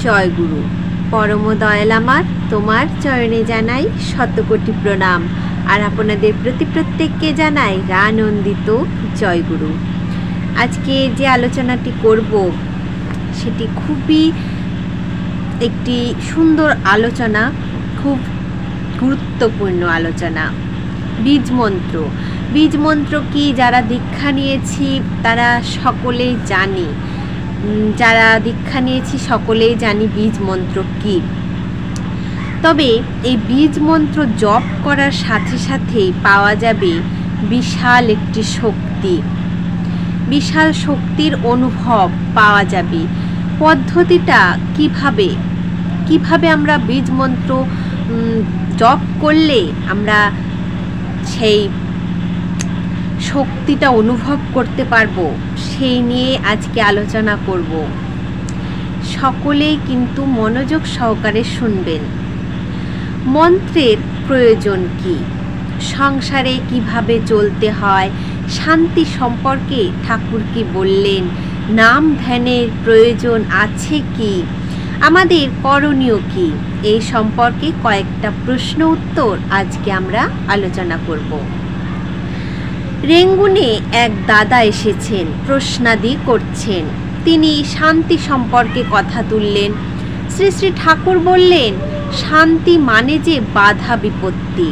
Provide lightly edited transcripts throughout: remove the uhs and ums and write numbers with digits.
জয় গুরু। পরম দয়াল আমার, তোমার চরণে জানাই শতকোটি প্রণাম। আর আপনাদের প্রতি প্রত্যেককে জানাই আনন্দিত জয় গুরু। আজকে যে আলোচনাটি করব সেটি খুবই একটি সুন্দর আলোচনা, খুব গুরুত্বপূর্ণ আলোচনা। বীজ মন্ত্র। বীজ মন্ত্র কি যারা দীক্ষা নিয়েছি তারা সকলেই জানি, যারা দীক্ষা নিয়েছি সকলেই জানি বীজ মন্ত্র কি। তবে এই বীজ মন্ত্র জপ করার সাথে সাথেই পাওয়া যাবে বিশাল একটি শক্তি, বিশাল শক্তির অনুভব পাওয়া যাবে। পদ্ধতিটা কিভাবে আমরা বীজ মন্ত্র জপ করলে আমরা সেই শক্তিটা অনুভব করতে পারবো, সেই নিয়ে আজকে আলোচনা করব। সকলেই কিন্তু মনোযোগ সহকারে শুনবেন। মন্ত্রের প্রয়োজন কি, সংসারে কিভাবে চলতে হয়, শান্তি সম্পর্কে ঠাকুর কি বললেন, নাম ধ্যানের প্রয়োজন আছে কি, আমাদের করণীয় কি, এই সম্পর্কে কয়েকটা প্রশ্ন উত্তর আজকে আমরা আলোচনা করব। রেঙ্গুনে এক দাদা এসেছেন, প্রশ্নাদি করছেন। তিনি শান্তি সম্পর্কে কথা তুললেন। শ্রী শ্রী ঠাকুর বললেন, শান্তি মানে যে বাধা বিপত্তি,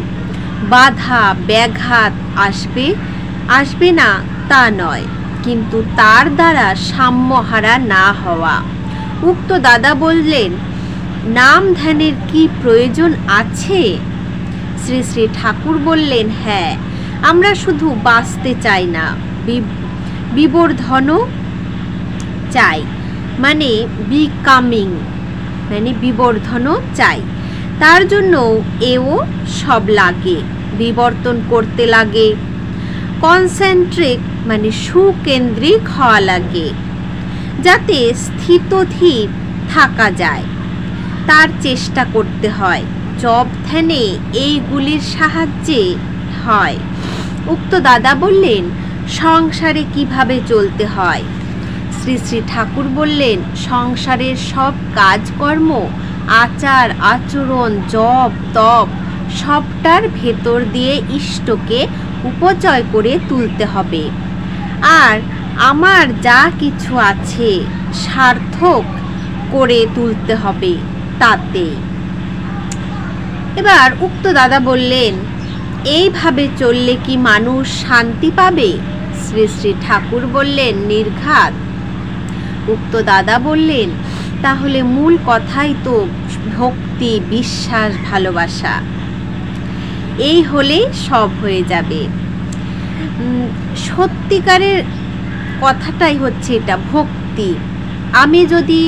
বাধা ব্যাঘাত আসবে না তা নয়, কিন্তু তার দ্বারা সাম্যহারা না হওয়া। উক্ত দাদা বললেন, নাম ধ্যানের কি প্রয়োজন আছে? শ্রী শ্রী ঠাকুর বললেন, হ্যাঁ, আমরা শুধু বাঁচতে চাই না, বিবর্ধনও চাই, মানে বিকামিং, মানে বিবর্ধনও চাই। তার জন্য এও সব লাগে, বিবর্তন করতে লাগে, কনসেন্ট্রিক মানে সুকেন্দ্রিক হওয়া লাগে, যাতে স্থিতধীর থাকা যায়, তার চেষ্টা করতে হয়। জপ ধ্যানে এইগুলির সাহায্যে হয়। উক্ত দাদা বললেন, সংসারে কিভাবে চলতে হয়? শ্রী শ্রী ঠাকুর বললেন, সংসারের সব কাজকর্ম, আচার আচরণ, জপ তপ সবটার ভেতর দিয়ে ইষ্টকে উপচয় করে তুলতে হবে। আর আমার যা কিছু আছে সার্থক করে তুলতে হবে তাতে। এবার উক্ত দাদা বললেন, এইভাবে চললে কি মানুষ শান্তি পাবে? শ্রী শ্রী ঠাকুর বললেন, নির্ঘাত। উক্ত দাদা বললেন, তাহলে মূল কথাই তো ভক্তি, বিশ্বাস, ভালোবাসা, এই হলে সব হয়ে যাবে। সত্যিকারের কথাটাই হচ্ছে এটা, ভক্তি। আমি যদি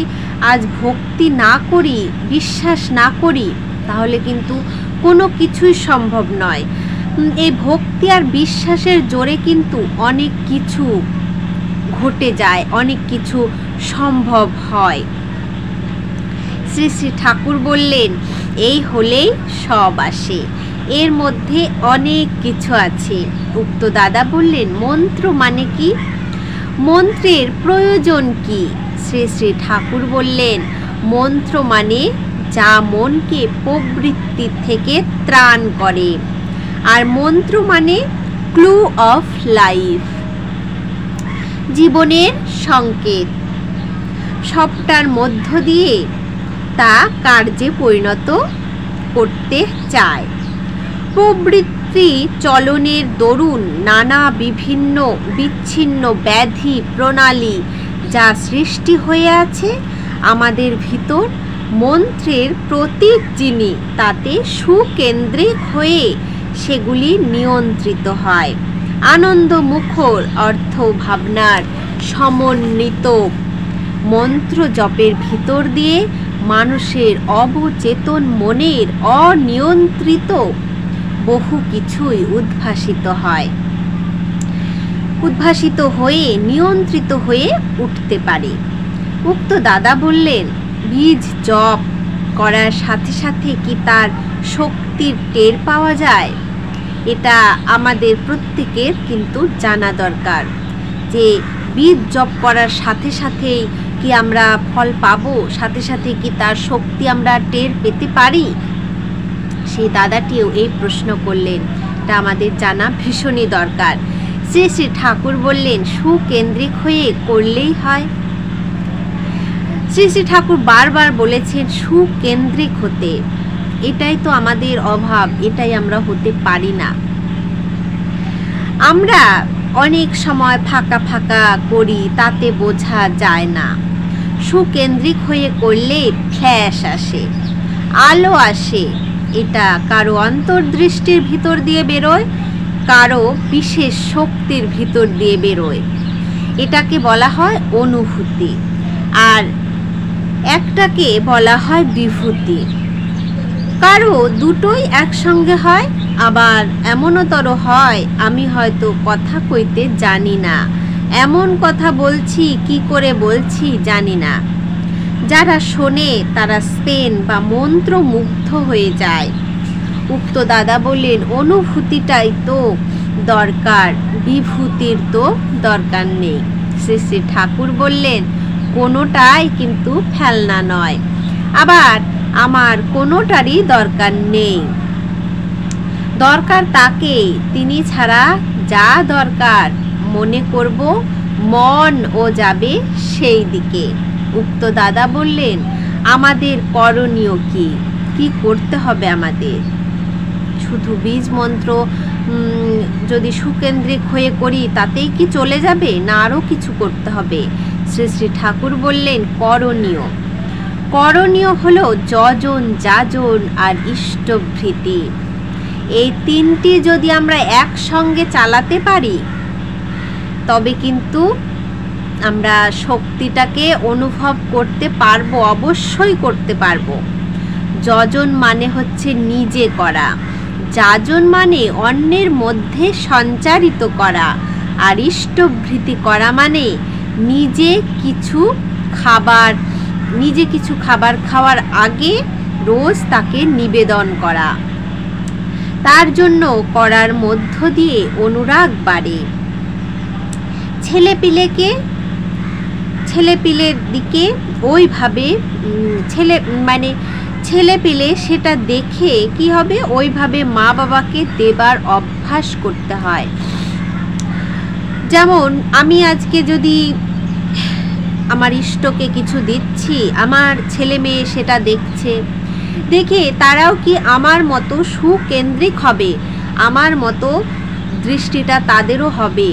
আজ ভক্তি না করি, বিশ্বাস না করি, তাহলে কিন্তু কোনো কিছুই সম্ভব নয়। এই ভক্তি আর বিশ্বাসের জোরে কিন্তু অনেক কিছু ঘটে যায়, অনেক কিছু সম্ভব হয়। শ্রী শ্রী ঠাকুর বললেন, এই হলেই সব আসে, এর মধ্যে অনেক কিছু আছে। উক্ত দাদা বললেন, মন্ত্র মানে কি, মন্ত্রের প্রয়োজন কি? শ্রী শ্রী ঠাকুর বললেন, মন্ত্র মানে যা মনকে প্রবৃত্তি থেকে ত্রাণ করে। আর মন্ত্র মানে ক্লু অফ লাইফ, জীবনের সংকেত। সবটার মধ্য দিয়ে তা কার্যে পরিণত করতে চায়। প্রবৃত্তি চলনের দরুন নানা বিভিন্ন বিচ্ছিন্ন ব্যাধি প্রণালী যা সৃষ্টি হয়ে আছে আমাদের ভিতর, মন্ত্রের প্রতীক যিনি তাতে সুকেন্দ্রিক হয়ে সেগুলি নিয়ন্ত্রিত হয়। আনন্দ মুখর অর্থ ভাবনার সমন্বিত মন্ত্র জপের ভিতর দিয়ে মানুষের অবচেতন মনের অনিয়ন্ত্রিত বহু কিছুই উদ্ভাসিত হয়ে নিয়ন্ত্রিত হয়ে উঠতে পারে। উক্ত দাদা বললেন, বীজ জপ করার সাথে সাথে কি তার শক্তির টের পাওয়া যায়? এটা আমাদের প্রত্যেকের কিন্তু জানা দরকার যে বীজ জপ করার সাথে সাথেই কি আমরা ফল পাবো, সাথে সাথে কি তার শক্তি আমরা টের পেতে পারি? সেই দাদাটিও এই প্রশ্ন করলেন। এটা আমাদের জানা ভীষণই দরকার। শ্রী শ্রী ঠাকুর বললেন, সুকেন্দ্রিক হয়ে করলেই হয়। শ্রী শ্রী ঠাকুর বারবার বলেছেন সুকেন্দ্রিক হতে। এটাই তো আমাদের অভাব, এটাই আমরা হতে পারি না। আমরা অনেক সময় ফাঁকা ফাঁকা করি, তাতে বোঝা যায় না। সুকেন্দ্রিক হয়ে করলে ফ্ল্যাশ আসে, আলো আসে। এটা কারো অন্তর্দৃষ্টির ভিতর দিয়ে বেরোয়, কারো বিশেষ শক্তির ভিতর দিয়ে বেরোয়। এটাকে বলা হয় অনুভূতি, আর একটাকে বলা হয় বিভূতি। কারো দুটোই একসঙ্গে হয়, আবার এমনতর হয় আমি হয়তো কথা কইতে জানি না, এমন কথা বলছি কি করে বলছি জানি না। যারা শোনে তারা স্পেন বা মন্ত্রমুগ্ধ হয়ে যায়। উক্ত দাদা বললেন, অনুভূতিটাই তো দরকার, বিভূতির তো দরকার নেই। শ্রী শ্রী ঠাকুর বললেন, কোনোটাই কিন্তু ফেলনা নয়, আবার আমার কোনোটারই দরকার নেই। দরকার তাকে, তিনি ছাড়া যা দরকার মনে করব, মন ও যাবে সেই দিকে। উক্ত দাদা বললেন, আমাদের করণীয় কি, কি করতে হবে আমাদের? শুধু বীজ মন্ত্র যদি সুকেন্দ্রিক হয়ে করি তাতেই কি চলে যাবে, না আরও কিছু করতে হবে? শ্রী শ্রী ঠাকুর বললেন, করণীয়। করণীয় হলো যজন, যাজন আর ইষ্টভৃতি। এই তিনটি যদি আমরা একসঙ্গে চালাতে পারি তবে কিন্তু আমরা শক্তিটাকে অনুভব করতে পারবো, অবশ্যই করতে পারবো। যজন মানে হচ্ছে নিজে করা, যাজন মানে অন্যের মধ্যে সঞ্চারিত করা, আর ইষ্টভৃতি করা মানে নিজে কিছু খাবার খাওয়ার আগে রোজ তাকে নিবেদন করা। তার জন্য করার মধ্য দিয়ে অনুরাগ বাড়ে। ছেলেপিলের দিকে ওইভাবে ছেলেপিলে সেটা দেখে কি হবে, ওইভাবে মা বাবাকে দেবার অভ্যাস করতে হয়। যেমন আমি আজকে যদি আমার ইষ্টকে কিছু দিচ্ছি, আমার ছেলে মেয়ে সেটা দেখছে, দেখে তারাও কি আমার মতো সুকেন্দ্রিক হবে, আমার মতো দৃষ্টিটা তাদেরও হবে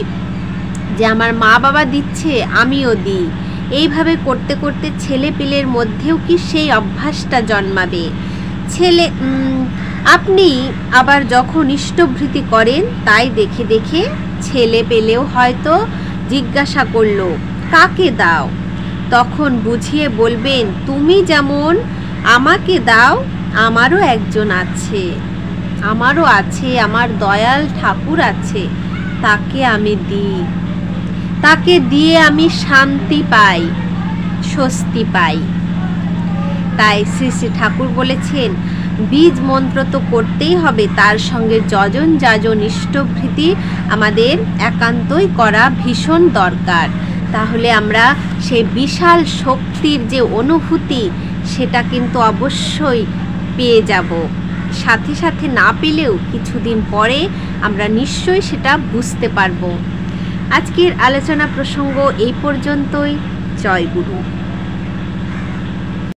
যে আমার মা বাবা দিচ্ছে আমিও দিই। এইভাবে করতে করতে ছেলে পিলের মধ্যেও কি সেই অভ্যাসটা জন্মাবে। আপনি আবার যখন ইষ্টভৃতি করেন, তাই দেখে দেখে ছেলে পেলেও হয়তো জিজ্ঞাসা করলো কাকে দাও, তখন বুঝিয়ে বলবেন, তুমি যেমন আমাকে দাও, আমারও একজন আছে, আমার দয়াল ঠাকুর আছে, তাকে আমি দিই, তাকে দিয়ে আমি শান্তি পাই, স্বস্তি পাই। তাই শ্রী শ্রী ঠাকুর বলেছেন, বীজ মন্ত্র তো করতেই হবে, তার সঙ্গে যজন যাজন ইষ্টভৃতি আমাদের একান্তই করা ভীষণ দরকার। তাহলে আমরা সেই বিশাল শক্তির যে অনুভূতি সেটা কিন্তু অবশ্যই পেয়ে যাব। সাথে সাথে না পেলেও কিছুদিন পরে আমরা নিশ্চয়ই সেটা বুঝতে পারবো। আজকের আলোচনা প্রসঙ্গ এই পর্যন্তই। জয় গুরু।